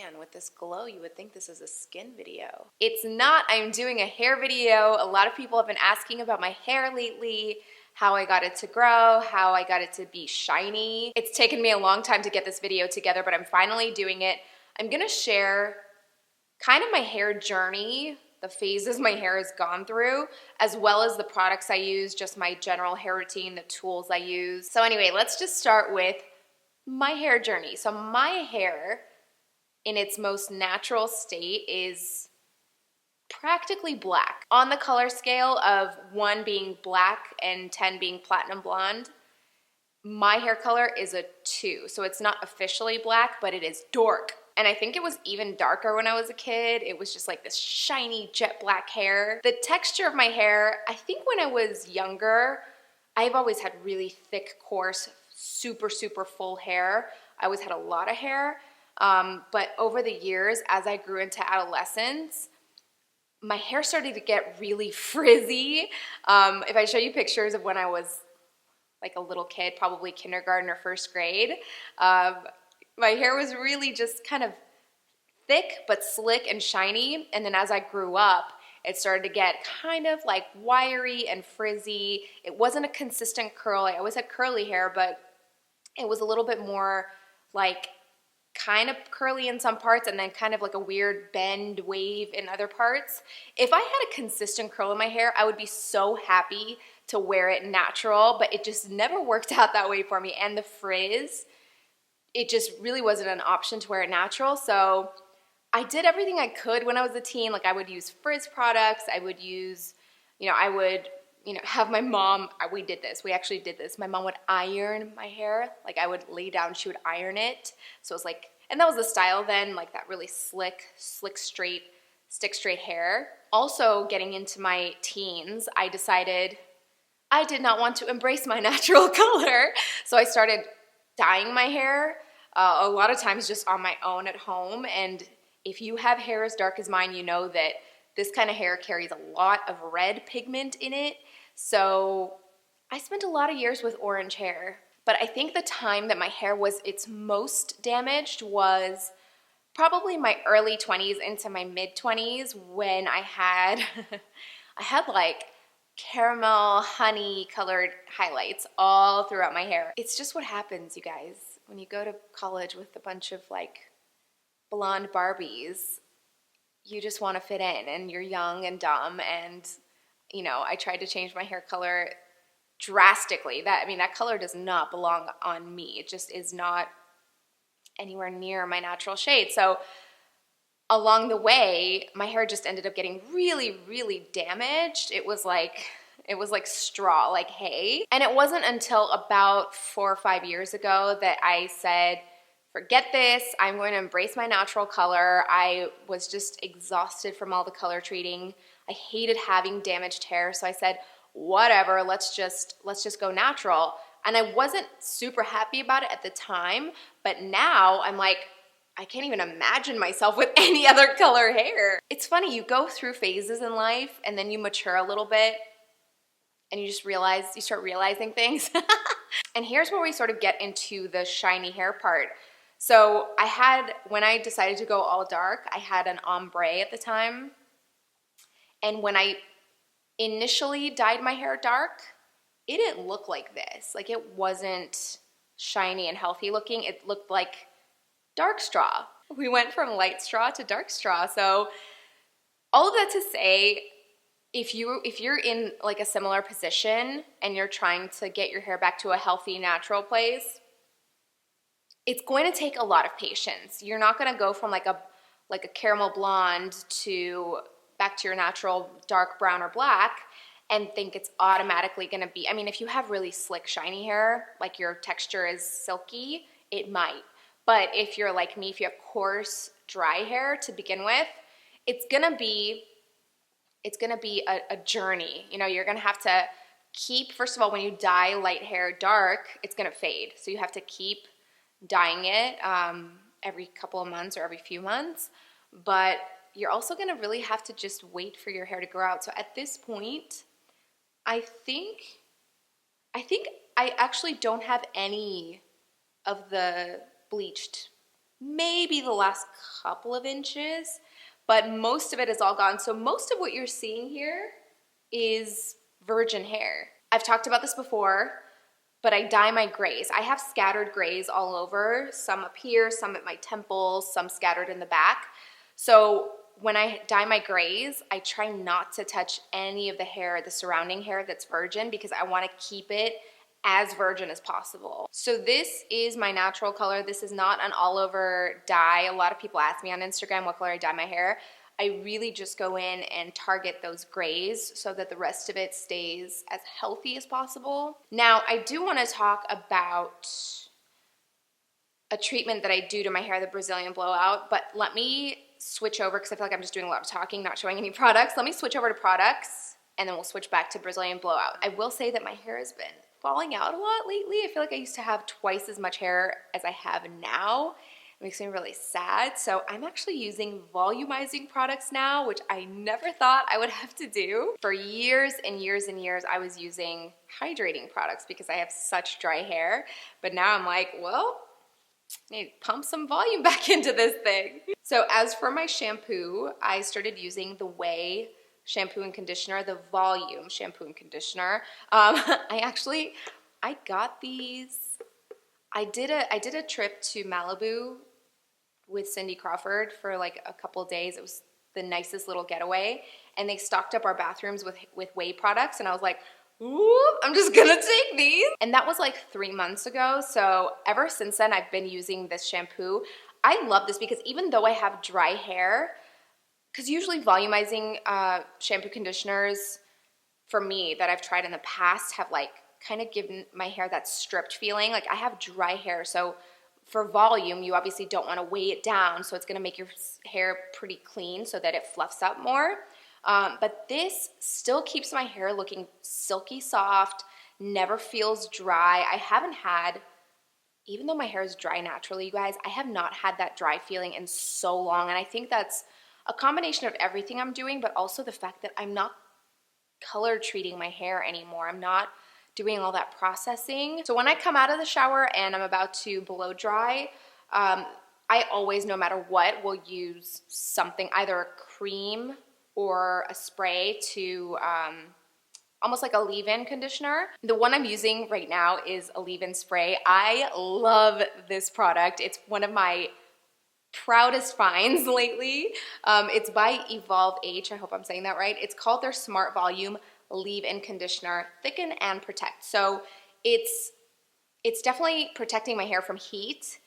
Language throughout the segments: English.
man, with this glow, you would think this is a skin video. It's not. I'm doing a hair video. A lot of people have been asking about my hair lately, how I got it to grow, how I got it to be shiny. It's taken me a long time to get this video together, but I'm finally doing it. I'm gonna share kind of my hair journey, the phases my hair has gone through, as well as the products I use, just my general hair routine, the tools I use. So anyway, let's just start with my hair journey. So my hair in its most natural state is practically black. On the color scale of 1 being black and 10 being platinum blonde, my hair color is a 2. So it's not officially black, but it is dark. And I think it was even darker when I was a kid. It was just like this shiny jet black hair. The texture of my hair, I think when I was younger, I've always had really thick, coarse, super, super full hair. I always had a lot of hair. But over the years, as I grew into adolescence, my hair started to get really frizzy. If I show you pictures of when I was like a little kid, probably kindergarten or first grade, my hair was really just kind of thick but slick and shiny. And then as I grew up, it started to get kind of like wiry and frizzy. It wasn't a consistent curl. I always had curly hair, but it was a little bit more like kind of curly in some parts and then kind of like a weird bend wave in other parts. If I had a consistent curl in my hair, I would be so happy to wear it natural, but it just never worked out that way for me. And the frizz, it just really wasn't an option to wear it natural. So I did everything I could when I was a teen. Like I would use frizz products. I would use, I would, have my mom, we did this. We actually did this. My mom would iron my hair. Like I would lay down, she would iron it. So it was like, and that was the style then, like that really slick, straight, stick straight hair. Also getting into my teens, I decided I did not want to embrace my natural color. So I started dyeing my hair a lot of times just on my own at home. And if you have hair as dark as mine, you know that this kind of hair carries a lot of red pigment in it. So I spent a lot of years with orange hair. But I think the time that my hair was its most damaged was probably my early 20s into my mid 20s when I had like caramel honey colored highlights all throughout my hair. It's just what happens, you guys, when you go to college with a bunch of like blonde Barbies. You just want to fit in and you're young and dumb, and I tried to change my hair color drastically. That color does not belong on me. It just is not anywhere near my natural shade. So along the way, my hair just ended up getting really, really damaged. It was like straw, like hay. And it wasn't until about 4 or 5 years ago that I said, forget this, I'm going to embrace my natural color. I was just exhausted from all the color treating. I hated having damaged hair, so I said, whatever, let's just go natural. And I wasn't super happy about it at the time, but now I'm like, I can't even imagine myself with any other color hair. It's funny, you go through phases in life and then you mature a little bit and you start realizing things. And here's where we sort of get into the shiny hair part. So when I decided to go all dark, I had an ombre at the time. And when I initially dyed my hair dark, it didn't look like this. Like it wasn't shiny and healthy looking. It looked like dark straw. We went from light straw to dark straw. So all of that to say, if you're in like a similar position and you're trying to get your hair back to a healthy, natural place, it's going to take a lot of patience. You're not going to go from like a caramel blonde to back to your natural dark brown or black and think it's automatically going to be, if you have really slick, shiny hair, like your texture is silky, it might. But if you're like me, if you have coarse, dry hair to begin with, it's going to be a journey. You're going to have to keep, first of all, when you dye light hair dark, it's going to fade. So you have to keep dyeing it every couple of months or every few months. But you're also going to really have to just wait for your hair to grow out. So at this point, I think I actually don't have any of the bleached maybe the last couple of inches, but most of it is all gone. So most of what you're seeing here is virgin hair. I've talked about this before, but I dye my grays. I have scattered grays all over, some up here, some at my temples, some scattered in the back. So when I dye my grays, I try not to touch any of the hair, the surrounding hair that's virgin, because I want to keep it as virgin as possible. So this is my natural color. This is not an all over dye. A lot of people ask me on Instagram what color I dye my hair. I really just go in and target those grays so that the rest of it stays as healthy as possible. Now, I do want to talk about a treatment that I do to my hair, the Brazilian Blowout, but let me switch over because I feel like I'm just doing a lot of talking, not showing any products. Let me switch over to products and then we'll switch back to Brazilian Blowout. I will say that my hair has been falling out a lot lately. I feel like I used to have twice as much hair as I have now. It makes me really sad. So I'm actually using volumizing products now, which I never thought I would have to do. For years and years and years, I was using hydrating products because I have such dry hair. But now I'm like, well, I need to pump some volume back into this thing. So as for my shampoo, I started using the Ouai shampoo and conditioner, the volume shampoo and conditioner. I got these. I did a trip to Malibu with Cindy Crawford for like a couple days. It was the nicest little getaway, and they stocked up our bathrooms with Ouai products, and I was like, ooh, I'm just gonna take these. And that was like 3 months ago, so ever since then I've been using this shampoo. I love this because even though I have dry hair, because usually volumizing shampoo conditioners for me that I've tried in the past have like kind of given my hair that stripped feeling. Like I have dry hair, so for volume, you obviously don't want to weigh it down, so it's going to make your hair pretty clean so that it fluffs up more. But this still keeps my hair looking silky soft, never feels dry. I haven't had, even though my hair is dry naturally, you guys, I have not had that dry feeling in so long, and I think that's a combination of everything I'm doing, but also the fact that I'm not color treating my hair anymore. I'm not doing all that processing. So when I come out of the shower and I'm about to blow dry, I always, no matter what, will use something, either a cream or a spray to almost like a leave-in conditioner. The one I'm using right now is a leave-in spray. I love this product. It's one of my proudest finds lately. It's by EvolvH. I hope I'm saying that right. It's called their SmartVolume leave-in conditioner, thicken and protect. So it's definitely protecting my hair from heat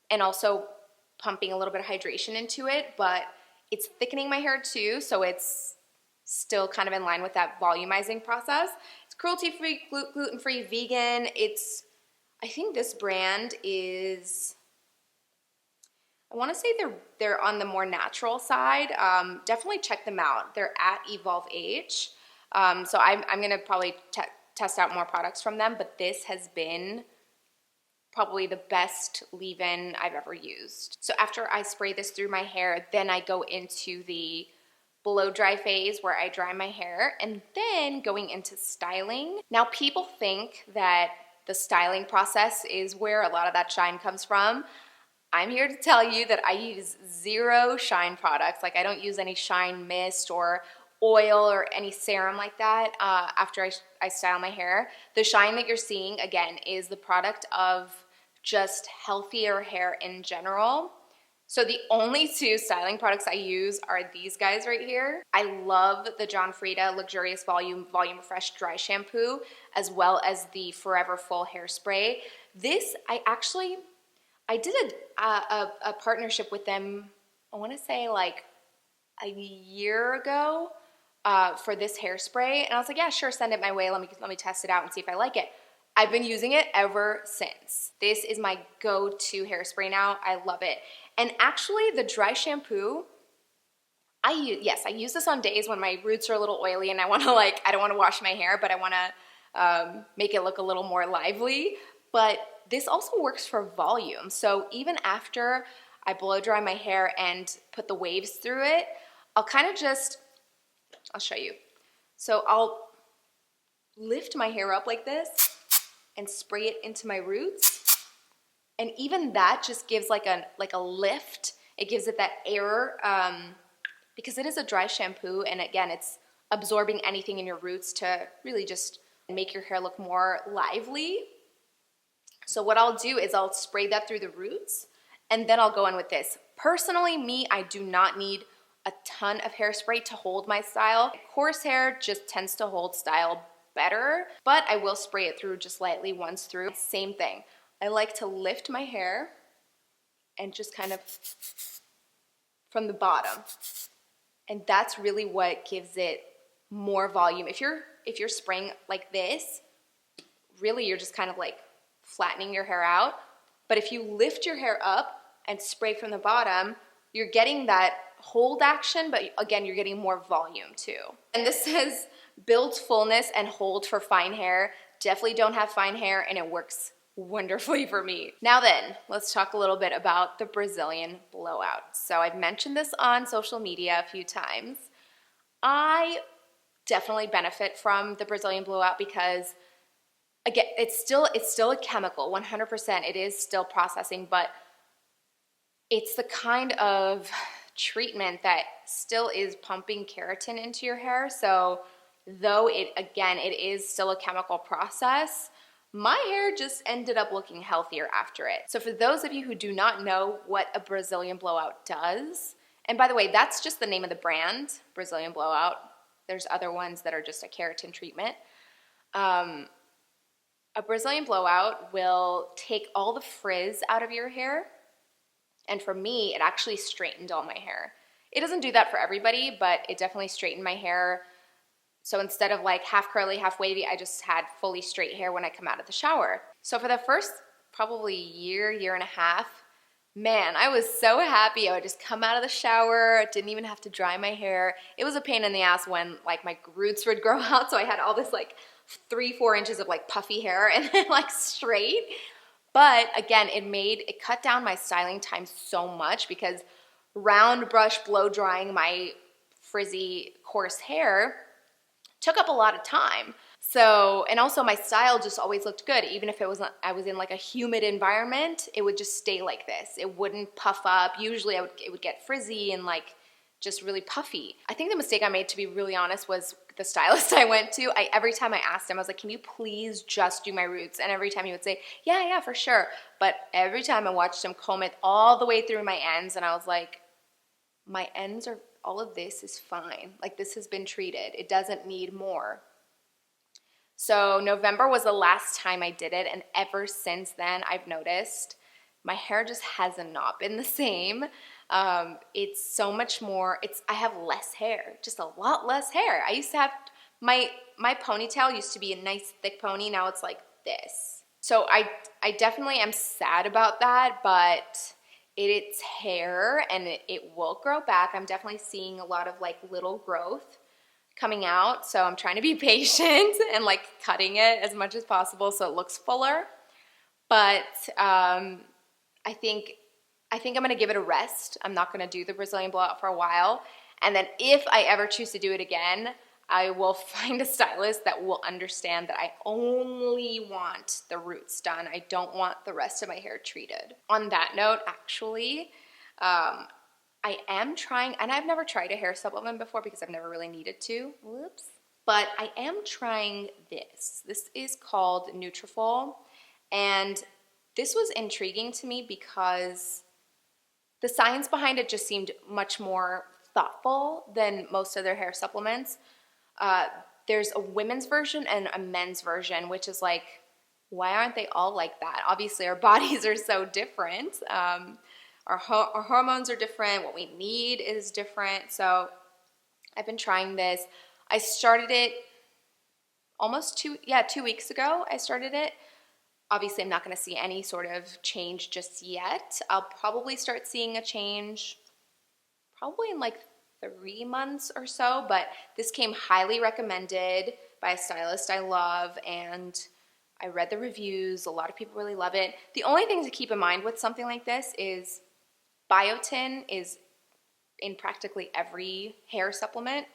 and also pumping a little bit of hydration into it, but it's thickening my hair too, so it's still kind of in line with that volumizing process. It's cruelty-free, gluten-free, vegan. I think this brand is, I want to say they're on the more natural side. Definitely check them out. They're at EvolvH. So I'm going to probably test out more products from them, but this has been probably the best leave-in I've ever used. So after I spray this through my hair, then I go into the blow dry phase where I dry my hair, and then going into styling. Now people think that the styling process is where a lot of that shine comes from. I'm here to tell you that I use zero shine products. Like I don't use any shine mist or oil or any serum like that after I style my hair. The shine that you're seeing, again, is the product of just healthier hair in general. So the only two styling products I use are these guys right here. I love the John Frieda Luxurious Volume Refresh Dry Shampoo, as well as the Forever Full Hairspray. This, I did a partnership with them, I want to say like a year ago, for this hairspray, and I was like, yeah, sure, send it my way. Let me test it out and see if I like it. I've been using it ever since. This is my go-to hairspray now. I love it. And actually, the dry shampoo, I use this on days when my roots are a little oily and I don't want to wash my hair, but I want to make it look a little more lively. But this also works for volume. So even after I blow dry my hair and put the waves through it, I'll kind of just, I'll show you. So I'll lift my hair up like this and spray it into my roots. And even that just gives like a lift. It gives it that air, because it is a dry shampoo, and again, it's absorbing anything in your roots to really just make your hair look more lively. So what I'll do is I'll spray that through the roots, and then I'll go in with this. Personally, me, I do not need a ton of hairspray to hold my style. Coarse hair just tends to hold style better, but I will spray it through just lightly once through. Same thing. I like to lift my hair and just kind of from the bottom. And that's really what gives it more volume. If you're spraying like this, really you're just kind of like flattening your hair out. But if you lift your hair up and spray from the bottom, you're getting that hold action, but again, you're getting more volume too. And this says build fullness and hold for fine hair. Definitely don't have fine hair, and it works wonderfully for me. Now then, let's talk a little bit about the Brazilian Blowout. So I've mentioned this on social media a few times. I definitely benefit from the Brazilian Blowout because, again, it's still a chemical, 100%. It is still processing, but it's the kind of treatment that still is pumping keratin into your hair. So though it is still a chemical process, my hair just ended up looking healthier after it. So for those of you who do not know what a Brazilian Blowout does, and by the way, that's just the name of the brand, Brazilian Blowout. There's other ones that are just a keratin treatment. A Brazilian Blowout will take all the frizz out of your hair, and for me, it actually straightened all my hair. It doesn't do that for everybody, but it definitely straightened my hair. So instead of like half curly, half wavy, I just had fully straight hair when I come out of the shower. So for the first probably year and a half, man, I was so happy. I would just come out of the shower, didn't even have to dry my hair. It was a pain in the ass when like my roots would grow out, so I had all this like 3-4 inches of like puffy hair and then like straight. But again, it cut down my styling time so much because round brush blow drying my frizzy coarse hair took up a lot of time. So, and also my style just always looked good. Even if I was in like a humid environment, it would just stay like this. It wouldn't puff up. Usually it would get frizzy and like just really puffy. I think the mistake I made, to be really honest, was the stylist I went to. Every time I asked him, I was like, can you please just do my roots? And every time he would say, yeah, for sure. But every time I watched him comb it all the way through my ends, and I was like, my ends are, all of this is fine. Like, this has been treated. It doesn't need more. So November was the last time I did it, and ever since then, I've noticed my hair just has not been the same. It's so much more, I have less hair, just a lot less hair. I used to have, my ponytail used to be a nice thick pony, now it's like this. So I definitely am sad about that, but it's hair and it will grow back. I'm definitely seeing a lot of like little growth coming out, so I'm trying to be patient and like cutting it as much as possible so it looks fuller. But I think I'm gonna give it a rest. I'm not gonna do the Brazilian Blowout for a while, and then if I ever choose to do it again, I will find a stylist that will understand that I only want the roots done. I don't want the rest of my hair treated. On that note, actually, I am trying, and I've never tried a hair supplement before because I've never really needed to. Whoops. But I am trying this. This is called Nutrafol, and this was intriguing to me because the science behind it just seemed much more thoughtful than most of their hair supplements. There's a women's version and a men's version, which is like, why aren't they all like that? Obviously, our bodies are so different. Our hormones are different. What we need is different. So I've been trying this. I started it almost 2 weeks ago. I started it. Obviously, I'm not going to see any sort of change just yet. I'll probably start seeing a change probably in like 3 months or so, but this came highly recommended by a stylist I love, and I read the reviews. A lot of people really love it. The only thing to keep in mind with something like this is biotin is in practically every hair supplement.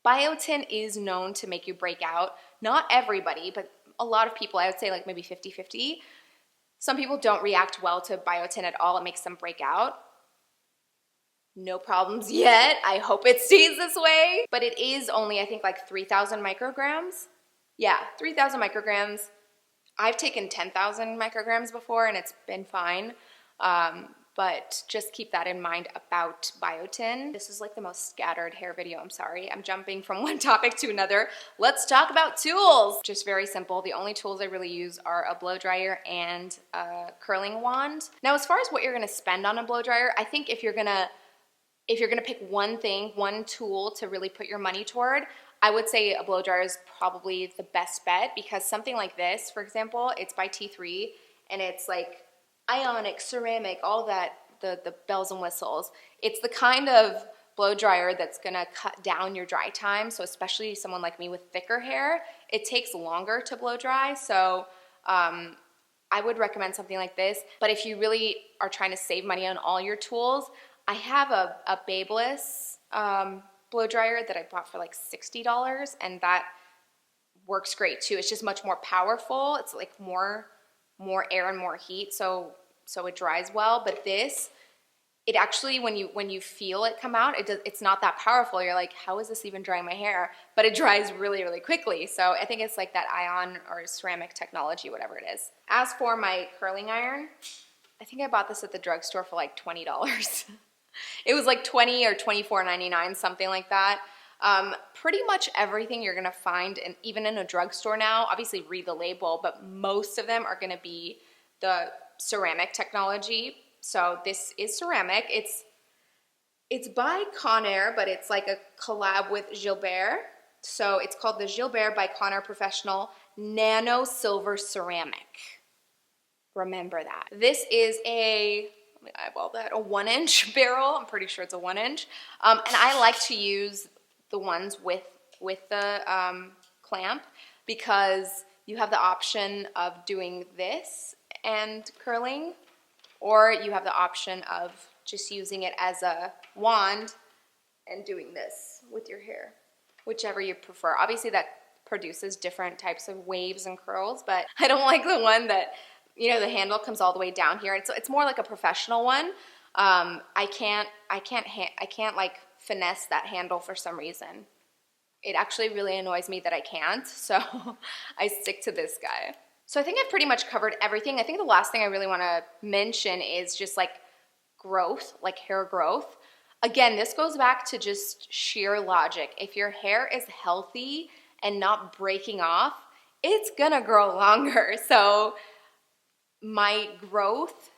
Biotin is known to make you break out. Not everybody, but a lot of people, I would say like maybe 50-50, Some people don't react well to biotin at all. It makes them break out. No problems yet. I hope it stays this way. But it is only, I think, like 3,000 micrograms. Yeah, 3,000 micrograms. I've taken 10,000 micrograms before and it's been fine. But just keep that in mind about biotin. This is like the most scattered hair video, I'm sorry. I'm jumping from one topic to another. Let's talk about tools. Just very simple. The only tools I really use are a blow dryer and a curling wand. Now, as far as what you're gonna spend on a blow dryer, I think if you're gonna pick one thing, one tool to really put your money toward, I would say a blow dryer is probably the best bet, because something like this, for example, it's by T3 and it's like ionic, ceramic, all that, the bells and whistles. It's the kind of blow dryer that's gonna cut down your dry time. So especially someone like me with thicker hair, it takes longer to blow dry. So I would recommend something like this. But if you really are trying to save money on all your tools, I have a Babeless blow dryer that I bought for like $60, and that works great too. It's just much more powerful. It's like more air and more heat, so it dries well. But this, it actually, when you feel it come out, it's not that powerful. You're like, how is this even drying my hair? But it dries really, really quickly. So I think it's like that ion or ceramic technology, whatever it is. As for my curling iron, I think I bought this at the drugstore for like $20. It was like $20 or $24.99, something like that. Pretty much everything you're gonna find, even in a drugstore now, obviously read the label, but most of them are gonna be the ceramic technology. So this is ceramic. It's by Conair, but it's like a collab with Jilbere. So it's called the Jilbere by Conair Professional Nano Silver Ceramic. Remember that. This is a 1-inch barrel. I'm pretty sure it's a 1-inch. And I like to use the ones with the clamp, because you have the option of doing this and curling, or you have the option of just using it as a wand and doing this with your hair, whichever you prefer. Obviously that produces different types of waves and curls, but I don't like the one that, you know, the handle comes all the way down here. It's more like a professional one. I can't like finesse that handle for some reason. It actually really annoys me that I can't, so I stick to this guy. So I think I've pretty much covered everything. I think the last thing I really want to mention is just like growth, like hair growth. Again, this goes back to just sheer logic. If your hair is healthy and not breaking off, it's gonna grow longer. So my growth,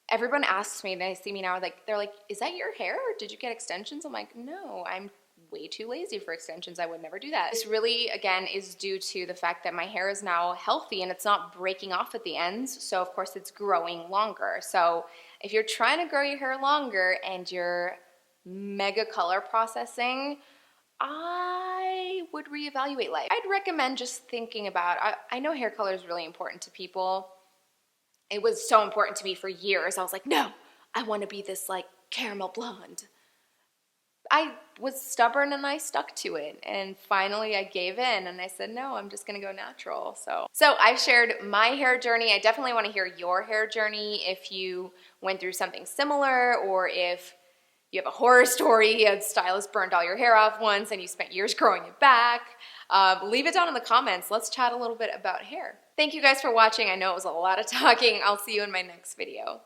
everyone asks me, they see me now, they're like, is that your hair or did you get extensions? I'm like, no, I'm way too lazy for extensions. I would never do that. This really, again, is due to the fact that my hair is now healthy and it's not breaking off at the ends. So of course it's growing longer. So if you're trying to grow your hair longer and you're mega color processing, I would reevaluate life. I'd recommend just thinking about, I know hair color is really important to people. It was so important to me for years. I was like, no, I want to be this like caramel blonde. I was stubborn and I stuck to it. And finally I gave in and I said, no, I'm just going to go natural. So I've shared my hair journey. I definitely want to hear your hair journey if you went through something similar, or if you have a horror story, a stylist burned all your hair off once and you spent years growing it back. Leave it down in the comments. Let's chat a little bit about hair. Thank you guys for watching. I know it was a lot of talking. I'll see you in my next video.